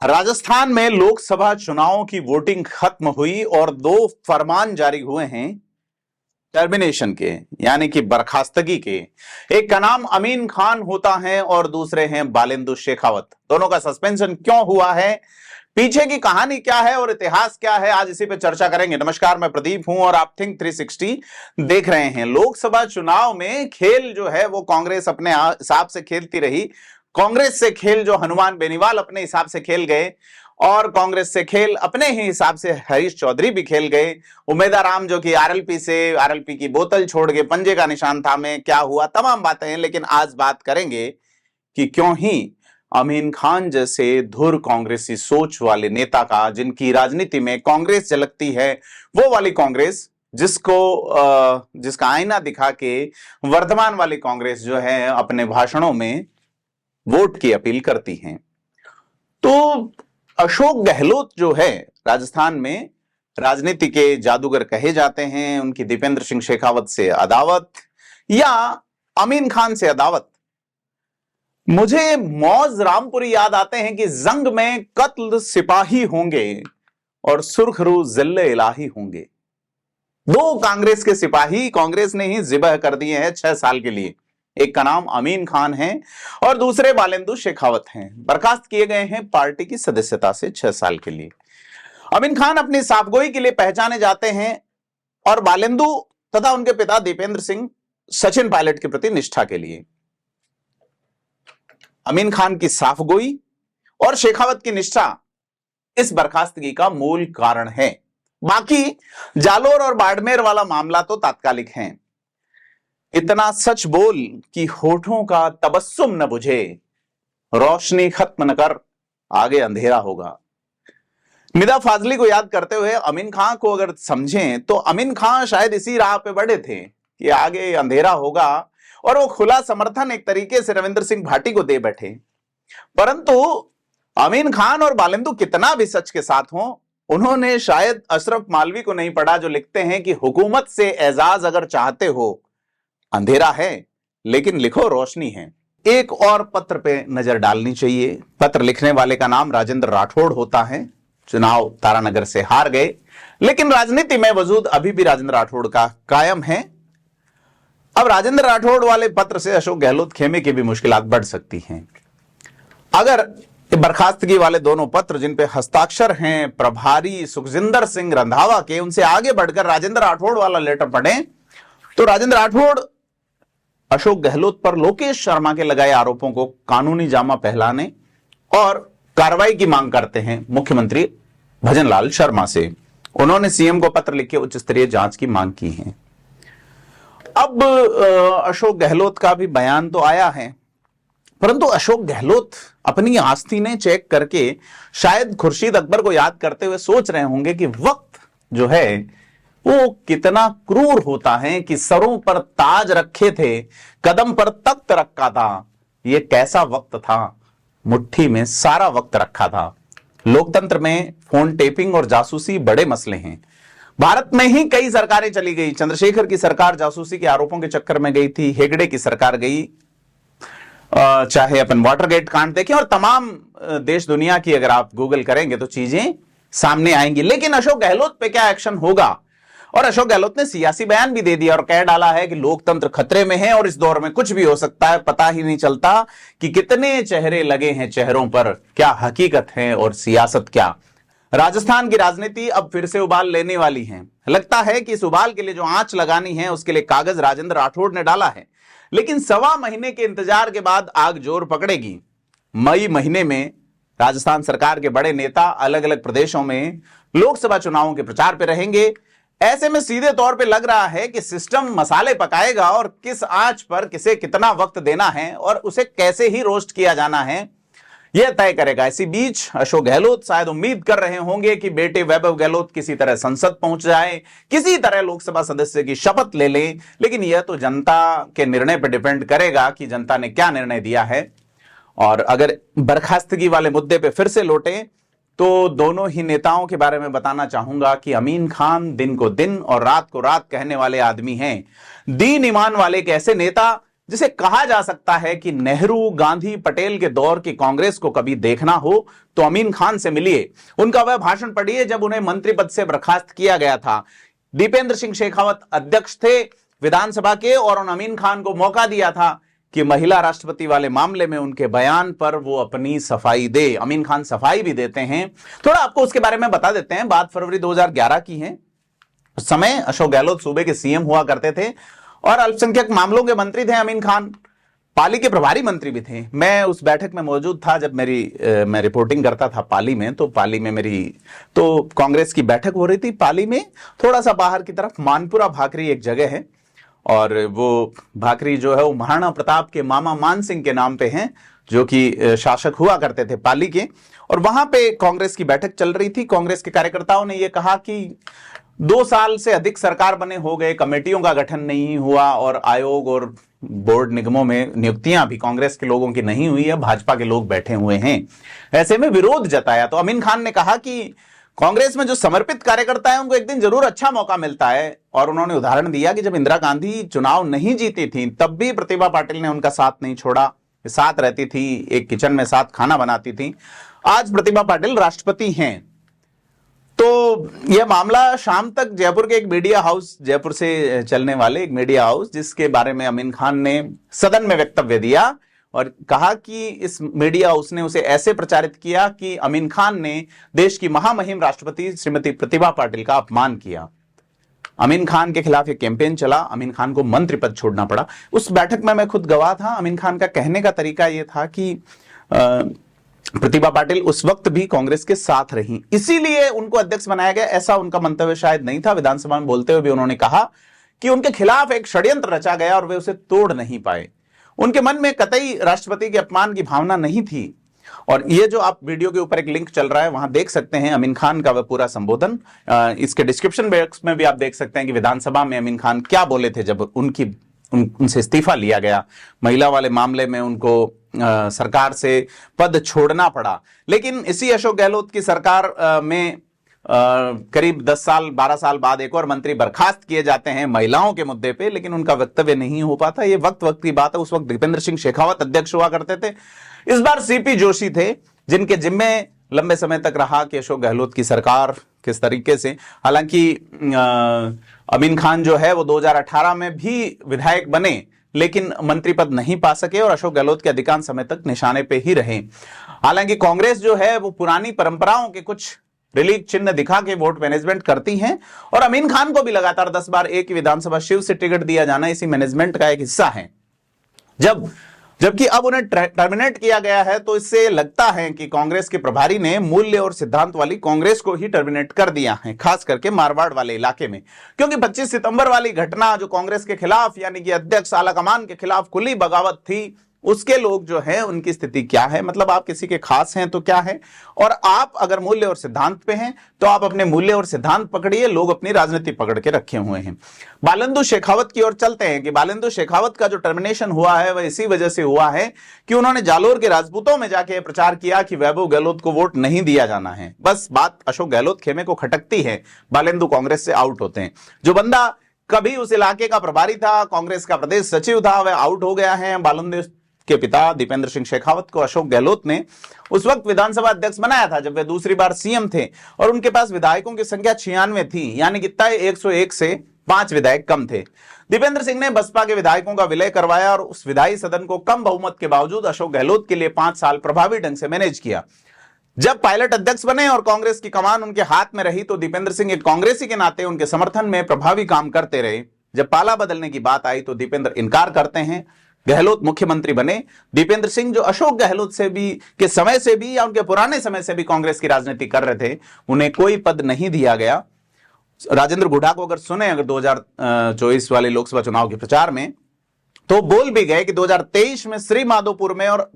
राजस्थान में लोकसभा चुनावों की वोटिंग खत्म हुई और दो फरमान जारी हुए हैं टर्मिनेशन के, यानी कि बर्खास्तगी के। एक का नाम अमीन खान होता है और दूसरे हैं बालेंदु शेखावत। दोनों का सस्पेंशन क्यों हुआ है, पीछे की कहानी क्या है और इतिहास क्या है, आज इसी पे चर्चा करेंगे। नमस्कार, मैं प्रदीप हूं और आप थिंक 360 देख रहे हैं। लोकसभा चुनाव में खेल जो है वो कांग्रेस अपने हिसाब से खेलती रही। कांग्रेस से खेल जो हनुमान बेनीवाल अपने हिसाब से खेल गए और कांग्रेस से खेल अपने ही हिसाब से हरीश चौधरी भी खेल गए। उमेदाराम जो कि आरएलपी की बोतल छोड़ के पंजे का निशान था में क्या हुआ, तमाम बातें हैं। लेकिन आज बात करेंगे कि क्यों ही अमीन खान जैसे धुर कांग्रेसी सोच वाले नेता का, जिनकी राजनीति में कांग्रेस झलकती है, वो वाली कांग्रेस जिसका आईना दिखा के वर्तमान वाली कांग्रेस जो है अपने भाषणों में वोट की अपील करती हैं। तो अशोक गहलोत जो है राजस्थान में राजनीति के जादूगर कहे जाते हैं। उनकी दीपेंद्र सिंह शेखावत से अदावत या अमीन खान से अदावत। मुझे मौज रामपुरी याद आते हैं कि जंग में कत्ल सिपाही होंगे और सुरखरू जिल्ले इलाही होंगे। दो कांग्रेस के सिपाही कांग्रेस ने ही जिबह कर दिए हैं 6 साल के लिए। एक का नाम अमीन खान है और दूसरे बालेंदु शेखावत हैं। बर्खास्त किए गए हैं पार्टी की सदस्यता से 6 साल के लिए। अमीन खान अपनी साफगोई के लिए पहचाने जाते हैं और बालेंदु तथा उनके पिता दीपेंद्र सिंह सचिन पायलट के प्रति निष्ठा के लिए। अमीन खान की साफगोई और शेखावत की निष्ठा इस बर्खास्तगी का मूल कारण है। बाकी जालोर और बाड़मेर वाला मामला तो तात्कालिक है। इतना सच बोल कि होठों का तबस्सुम न बुझे, रोशनी खत्म न कर, आगे अंधेरा होगा। निदा फाजली को याद करते हुए अमीन खान को अगर समझें तो अमीन खान शायद इसी राह पे बढ़े थे कि आगे अंधेरा होगा और वो खुला समर्थन एक तरीके से रविंद्र सिंह भाटी को दे बैठे। परंतु अमीन खान और बालेंदु कितना भी सच के साथ हों, उन्होंने शायद अशरफ मालवी को नहीं पढ़ा, जो लिखते हैं कि हुकूमत से एजाज अगर चाहते हो, अंधेरा है लेकिन लिखो रोशनी है। एक और पत्र पे नजर डालनी चाहिए। पत्र लिखने वाले का नाम राजेंद्र राठौड़ होता है। चुनाव तारानगर से हार गए, लेकिन राजनीति में वजूद अभी भी राजेंद्र राठौड़ का कायम है। अब राजेंद्र राठौड़ वाले पत्र से अशोक गहलोत खेमे की भी मुश्किलात बढ़ सकती हैं। अगर बर्खास्तगी वाले दोनों पत्र जिन पे हस्ताक्षर हैं प्रभारी सुखजिंदर सिंह रंधावा के, उनसे आगे बढ़कर राजेंद्र राठौड़ वाला लेटर पढ़ें तो राजेंद्र राठौड़ अशोक गहलोत पर लोकेश शर्मा के लगाए आरोपों को कानूनी जामा पहलाने और कार्रवाई की मांग करते हैं मुख्यमंत्री भजनलाल शर्मा से। उन्होंने सीएम को पत्र लिख के उच्च स्तरीय जांच की मांग की है। अब अशोक गहलोत का भी बयान तो आया है, परंतु अशोक गहलोत अपनी आस्ती ने चेक करके शायद खुर्शीद अकबर को याद करते हुए सोच रहे होंगे कि वक्त जो है वो कितना क्रूर होता है कि सरों पर ताज रखे थे, कदम पर तख्त रखा था। ये कैसा वक्त था, मुट्ठी में सारा वक्त रखा था। लोकतंत्र में फोन टेपिंग और जासूसी बड़े मसले हैं। भारत में ही कई सरकारें चली गई। चंद्रशेखर की सरकार जासूसी के आरोपों के चक्कर में गई थी, हेगड़े की सरकार गई, चाहे अपन वाटरगेट कांड देखें, और तमाम देश दुनिया की अगर आप गूगल करेंगे तो चीजें सामने आएंगी। लेकिन अशोक गहलोत पे क्या एक्शन होगा? और अशोक गहलोत ने सियासी बयान भी दे दिया और कह डाला है कि लोकतंत्र खतरे में है और इस दौर में कुछ भी हो सकता है। पता ही नहीं चलता कि कितने चेहरे लगे हैं चेहरों पर, क्या हकीकत है और सियासत क्या। राजस्थान की राजनीति अब फिर से उबाल लेने वाली है। लगता है कि इस उबाल के लिए जो आंच लगानी है उसके लिए कागज राजेंद्र राठौड़ ने डाला है, लेकिन 1.25 महीने के इंतजार के बाद आग जोर पकड़ेगी। मई महीने में राजस्थान सरकार के बड़े नेता अलग अलग प्रदेशों में लोकसभा चुनावों के प्रचार पे रहेंगे। ऐसे में सीधे तौर पे लग रहा है कि सिस्टम मसाले पकाएगा और किस आंच पर किसे कितना वक्त देना है और उसे कैसे ही रोस्ट किया जाना है, यह तय करेगा। इसी बीच अशोक गहलोत शायद उम्मीद कर रहे होंगे कि बेटे वैभव गहलोत किसी तरह संसद पहुंच जाए, किसी तरह लोकसभा सदस्य की शपथ ले ले। लेकिन यह तो जनता के निर्णय पर डिपेंड करेगा कि जनता ने क्या निर्णय दिया है। और अगर बर्खास्तगी वाले मुद्दे पे फिर से लौटे तो दोनों ही नेताओं के बारे में बताना चाहूंगा कि अमीन खान दिन को दिन और रात को रात कहने वाले आदमी हैं। दीन ईमान वाले एक ऐसे नेता जिसे कहा जा सकता है कि नेहरू, गांधी, पटेल के दौर की कांग्रेस को कभी देखना हो तो अमीन खान से मिलिए। उनका वह भाषण पढ़िए जब उन्हें मंत्री पद से बर्खास्त किया गया था। दीपेंद्र सिंह शेखावत अध्यक्ष थे विधानसभा के, और उन अमीन खान को मौका दिया था कि महिला राष्ट्रपति वाले मामले में उनके बयान पर वो अपनी सफाई दे। अमीन खान सफाई भी देते हैं। थोड़ा आपको उसके बारे में बता देते हैं। बात फरवरी 2011 की है। उस समय अशोक गहलोत सूबे के सीएम हुआ करते थे और अल्पसंख्यक मामलों के मंत्री थे अमीन खान। पाली के प्रभारी मंत्री भी थे। मैं उस बैठक में मौजूद था जब मैं रिपोर्टिंग करता था पाली में। तो पाली में तो कांग्रेस की बैठक हो रही थी पाली में, थोड़ा सा बाहर की तरफ मानपुरा भाकरी एक जगह है, और वो भाकरी जो है वो महाराणा प्रताप के मामा मान सिंह के नाम पे हैं, जो कि शासक हुआ करते थे पाली के। और वहां पे कांग्रेस की बैठक चल रही थी। कांग्रेस के कार्यकर्ताओं ने यह कहा कि 2 साल से अधिक सरकार बने हो गए, कमेटियों का गठन नहीं हुआ, और आयोग और बोर्ड निगमों में नियुक्तियां भी कांग्रेस के लोगों की नहीं हुई है, भाजपा के लोग बैठे हुए हैं। ऐसे में विरोध जताया। तो अमीन खान ने कहा कि कांग्रेस में जो समर्पित कार्यकर्ता है उनको एक दिन जरूर अच्छा मौका मिलता है। और उन्होंने उदाहरण दिया कि जब इंदिरा गांधी चुनाव नहीं जीती थी तब भी प्रतिभा पाटिल ने उनका साथ नहीं छोड़ा, साथ रहती थी, एक किचन में साथ खाना बनाती थी। आज प्रतिभा पाटिल राष्ट्रपति हैं। तो यह मामला शाम तक जयपुर के एक मीडिया हाउस, जयपुर से चलने वाले एक मीडिया हाउस, जिसके बारे में अमीन खान ने सदन में वक्तव्य दिया और कहा कि इस मीडिया हाउस ने उसे ऐसे प्रचारित किया कि अमीन खान ने देश की महामहिम राष्ट्रपति श्रीमती प्रतिभा पाटिल का अपमान किया। अमीन खान के खिलाफ एक कैंपेन चला। अमीन खान को मंत्री पद छोड़ना पड़ा। उस बैठक में मैं खुद गवाह था। अमीन खान का कहने का तरीका यह था कि प्रतिभा पाटिल उस वक्त भी कांग्रेस के साथ रही, इसीलिए उनको अध्यक्ष बनाया गया, ऐसा उनका मंतव्य शायद नहीं था। विधानसभा में बोलते हुए भी उन्होंने कहा कि उनके खिलाफ एक षड्यंत्र रचा गया और वे उसे तोड़ नहीं पाए। उनके मन में कतई राष्ट्रपति के अपमान की भावना नहीं थी। और ये जो आप वीडियो के ऊपर एक लिंक चल रहा है वहां देख सकते हैं अमीन खान का वह पूरा संबोधन। इसके डिस्क्रिप्शन बॉक्स में भी आप देख सकते हैं कि विधानसभा में अमीन खान क्या बोले थे जब उनसे इस्तीफा लिया गया। महिला वाले मामले में उनको सरकार से पद छोड़ना पड़ा। लेकिन इसी अशोक गहलोत की सरकार में करीब 10 साल 12 साल बाद एक और मंत्री बर्खास्त किए जाते हैं महिलाओं के मुद्दे पे, लेकिन उनका वक्तव्य नहीं हो पाता। ये वक्त की बात है। उस वक्त दीपेंद्र सिंह शेखावत अध्यक्ष हुआ करते थे। इस बार सीपी जोशी थे, जिनके जिम्मे लंबे समय तक रहा कि अशोक गहलोत की सरकार किस तरीके से। हालांकि अमीन खान जो है वो 2018 में भी विधायक बने, लेकिन मंत्री पद नहीं पा सके और अशोक गहलोत के अधिकांश समय तक निशाने पे ही रहे। हालांकि कांग्रेस जो है वो पुरानी परंपराओं के कुछ रिलीफ चिन्ह दिखा के वोट मैनेजमेंट करती हैं, और अमीन खान को भी लगातार 10 बार एक विधानसभा शिव से टिकट दिया जाना इसी मैनेजमेंट का एक हिस्सा है। जबकि अब उन्हें टर्मिनेट किया गया है, तो इससे लगता है कि कांग्रेस के प्रभारी ने मूल्य और सिद्धांत वाली कांग्रेस को ही टर्मिनेट कर दिया है, खास करके मारवाड़ वाले इलाके में। क्योंकि 25 सितंबर वाली घटना जो कांग्रेस के खिलाफ यानी कि अध्यक्ष आलाकमान के खिलाफ खुली बगावत थी, उसके लोग जो है उनकी स्थिति क्या है। मतलब आप किसी के खास हैं तो क्या है, और आप अगर मूल्य और सिद्धांत पे हैं तो आप अपने मूल्य और सिद्धांत पकड़िए। लोग अपनी राजनीति पकड़ के रखे हुए हैं। बालेंदु शेखावत की ओर चलते हैं कि बालेंदु शेखावत का जो टर्मिनेशन हुआ है वह इसी वजह से हुआ है कि उन्होंने जालोर के राजपूतों में जाके प्रचार किया कि वैभव गहलोत को वोट नहीं दिया जाना है। बस बात अशोक गहलोत खेमे को खटकती है, बालेंदु कांग्रेस से आउट होते हैं। जो बंदा कभी उस इलाके का प्रभारी था, कांग्रेस का प्रदेश सचिव था, वह आउट हो गया है। बालेंदु के पिता दीपेंद्र सिंह शेखावत को अशोक गहलोत ने उस वक्त विधानसभा अध्यक्ष बनाया था जब वे दूसरी बार सीएम थे, और उनके पास विधायकों की संख्या 96 थी, यानी कितना 101 से 5 विधायक कम थे। दीपेंद्र सिंह ने बसपा के विधायकों का विलय करवाया और उस विधायी सदन को कम बहुमत के बावजूद अशोक गहलोत के लिए 5 साल प्रभावी ढंग से मैनेज किया। जब पायलट अध्यक्ष बने और कांग्रेस की कमान उनके हाथ में रही तो दीपेंद्र सिंह एक कांग्रेसी के नाते उनके समर्थन में प्रभावी काम करते रहे। जब पाला बदलने की बात आई तो दीपेंद्र इनकार करते हैं। गहलोत मुख्यमंत्री बने। दीपेंद्र सिंह जो अशोक गहलोत से भी के समय से भी या उनके पुराने समय से भी कांग्रेस की राजनीति कर रहे थे, उन्हें कोई पद नहीं दिया गया। राजेंद्र गुढ़ा को अगर सुने अगर 2024 वाले लोकसभा चुनाव के प्रचार में, तो बोल भी गए कि 2023 में श्री माधोपुर में और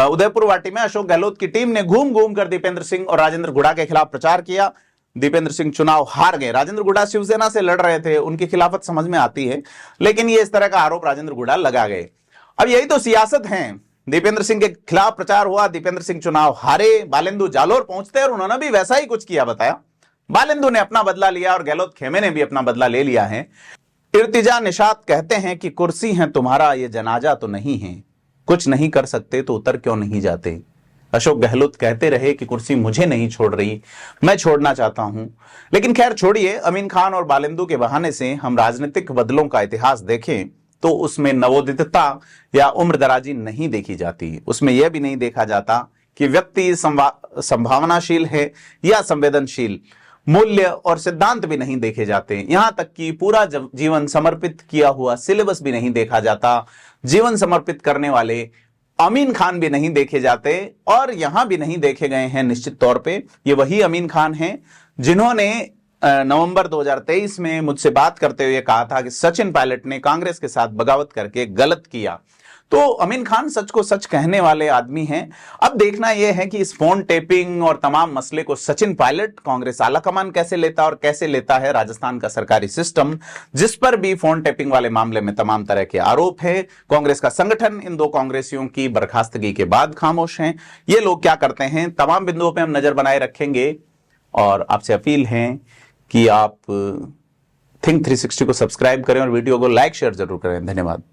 उदयपुर वाटी में अशोक गहलोत की टीम ने घूम घूम कर दीपेंद्र सिंह और राजेंद्र गुढ़ा के खिलाफ प्रचार किया। दीपेंद्र सिंह चुनाव हार गए। राजेंद्र गुढ़ा शिवसेना से लड़ रहे थे, उनकी खिलाफत समझ में आती है, लेकिन ये इस तरह का आरोप राजेंद्र गुढ़ा लगा गए। अब यही तो सियासत है। दीपेंद्र सिंह के खिलाफ प्रचार हुआ, दीपेंद्र सिंह चुनाव हारे, बालेंदु जालोर पहुंचते और उन्होंने भी वैसा ही कुछ किया बताया। बालेंदु ने अपना बदला लिया और गहलोत खेमे ने भी अपना बदला ले लिया है। इर्तिजा निशात कहते हैं कि कुर्सी है तुम्हारा, ये जनाजा तो नहीं है, कुछ नहीं कर सकते तो उतर क्यों नहीं जाते। अशोक गहलोत कहते रहे कि कुर्सी मुझे नहीं छोड़ रही, मैं छोड़ना चाहता हूं। लेकिन खैर छोड़िए, अमीन खान और बालिंदु के बहाने से हम राजनीतिक बदलों का इतिहास देखें तो उसमें नवोदितता या उम्रदराजी नहीं देखी जाती। उसमें यह भी नहीं देखा जाता कि व्यक्ति संभावनाशील है या संवेदनशील। मूल्य और सिद्धांत भी नहीं देखे जाते, यहां तक कि पूरा जीवन समर्पित किया हुआ सिलेबस भी नहीं देखा जाता। जीवन समर्पित करने वाले अमीन खान भी नहीं देखे जाते, और यहां भी नहीं देखे गए हैं निश्चित तौर पे। ये वही अमीन खान हैं जिन्होंने नवंबर 2023 में मुझसे बात करते हुए कहा था कि सचिन पायलट ने कांग्रेस के साथ बगावत करके गलत किया। तो अमीन खान सच को सच कहने वाले आदमी हैं। अब देखना यह है कि इस फोन टेपिंग और तमाम मसले को सचिन पायलट, कांग्रेस आलाकमान कैसे लेता और कैसे लेता है राजस्थान का सरकारी सिस्टम, जिस पर भी फोन टेपिंग वाले मामले में तमाम तरह के आरोप है। कांग्रेस का संगठन इन दो कांग्रेसियों की बर्खास्तगी के बाद खामोश हैं। ये लोग क्या करते हैं, तमाम बिंदुओं पर हम नजर बनाए रखेंगे। और आपसे अपील है कि आप थिंक 360 को सब्सक्राइब करें और वीडियो को लाइक शेयर जरूर करें। धन्यवाद।